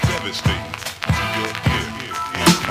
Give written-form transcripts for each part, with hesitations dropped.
Devastating to your ear.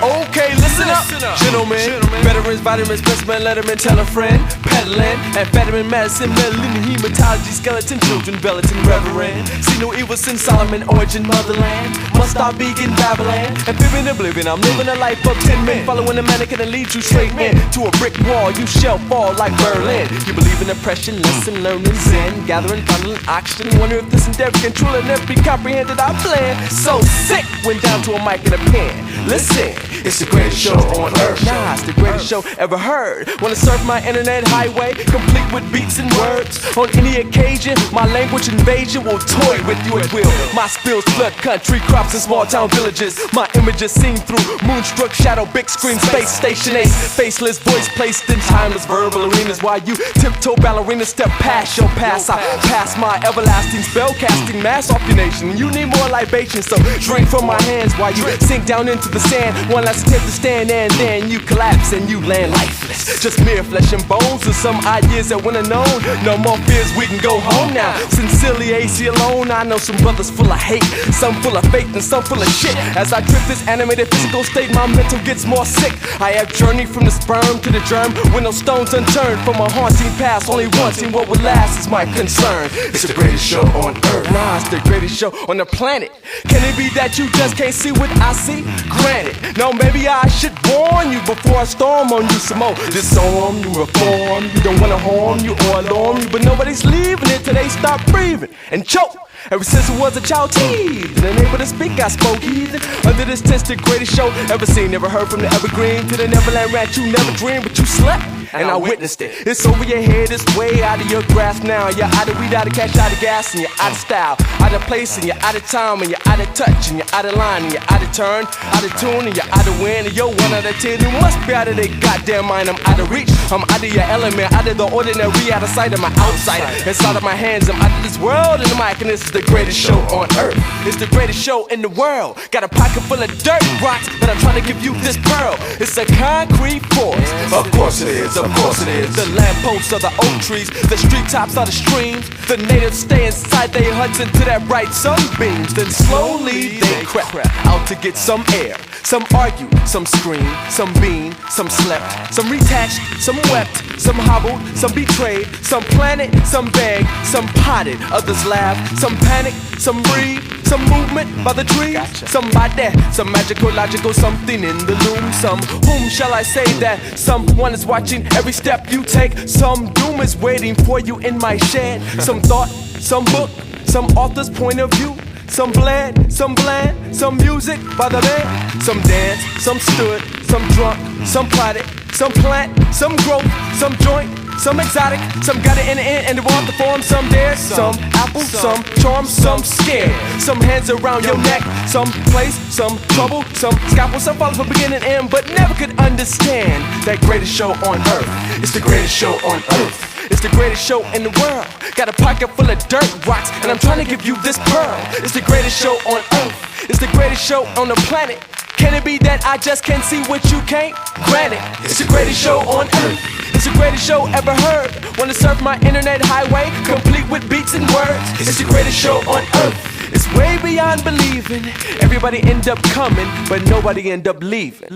Okay, listen up, gentlemen. Veterans, vitamins, specimen, letterman, tell a friend. Peddling, amphetamine, medicine, meddling, hematology, skeleton, children, velatin, reverend. See no evil sin, Solomon, origin, motherland. Must stop vegan, Babylon. Amphibian, oblivion, I'm living a life of 10 men. Following the mannequin and lead you straight men to a brick wall, you shall fall like Berlin. You believe in oppression, lesson, learning, zen, gathering, bundling, oxygen. Wonder if this endeavor can truly never be comprehended. I plan so sick, went down to a mic and a pen. Listen, it's the greatest show on earth. Nah, it's the greatest show ever heard. Wanna surf my internet highway, complete with beats and words. On any occasion, my language invasion will toy with you at will. My spills flood country, crops and small town villages. My images seen through moonstruck shadow, big screen, space station ace. Faceless voice placed in timeless verbal arenas. While you tiptoe ballerina step past your pass, I pass my everlasting spell casting mass off your nation. You need more libation, so drink from my hands while you sink down into the sand. One last attempt to stand, and then you collapse and you land lifeless. Just mere flesh and bones with some ideas that went unknown. No more fears, we can go home now. Sincerely, Aceyalone. I know some brothers full of hate, some full of faith, and some full of shit. As I trip this animated physical state, my mental gets more sick. I have journeyed from the sperm to the germ, with no stones unturned from a haunting past. Only wanting what would last is my concern. It's the greatest show on earth. Nah, it's the greatest show on the planet. Can it be that you just can't see what I see? Granted, no, maybe I should warn you before I storm on you some more. Disarm you, reform you, don't wanna harm you or alarm you, but nobody's leaving it till they stop breathing and choke. Ever since I was a child, teethed, and unable to speak, I spoke heathen. Under this test, the greatest show ever seen, never heard from the evergreen to the Neverland Ranch. You never dreamed, but you slept, and I witnessed it. It's over your head, it's way out of your grasp now. You're out of weed, out of cash, out of gas, and you're out of style, out of place, and you're out of time, and you're out of touch, and you're out of line, and you're out of turn, out of tune, and you're out of wind, and you're 1 out of 10. You must be out of their goddamn mind. I'm out of reach, I'm out of your element, out of the ordinary, out of sight of my outsider. Inside of my hands, I'm out of this world, and the mic, and this is the greatest show on earth. It's the greatest show in the world. Got a pocket full of dirt rocks, but I'm trying to give you this pearl. It's a concrete force. Of course it is, of course it is. The lampposts are the oak trees, the street tops are the streams. The natives stay inside their huts until that bright sunbeams. Then slowly they crept out to get some air. Some argued, some screamed, some beamed, some slept, some retouched, some wept, some hobbled, some betrayed, some planted, some begged, some potted, others laughed, some panicked, some breathed, some movement by the tree, somebody, some magical, logical something in the loom. Some, whom shall I say that? Someone is watching every step you take. Some doom is waiting for you in my shed. Some thought, some book, some author's point of view. Some bled, some bland, some music by the band. Some danced, some stood, some drunk, some plotted, some plant, some growth, some joint, some exotic, some got it in the end and they want the form. Some dared, some apple, some charm, some scared. Some hands around your neck, some place, some trouble, some scalpel, some follow from beginning and end, but never could understand that greatest show on earth. It's the greatest show on earth. It's the greatest show in the world. Got a pocket full of dirt rocks, and I'm trying to give you this pearl. It's the greatest show on earth. It's the greatest show on the planet. Can it be that I just can't see what you can't? Granted, it's the greatest show on earth. It's the greatest show ever heard. Wanna surf my internet highway, complete with beats and words. It's the greatest show on earth. It's way beyond believing. Everybody end up coming, but nobody end up leaving.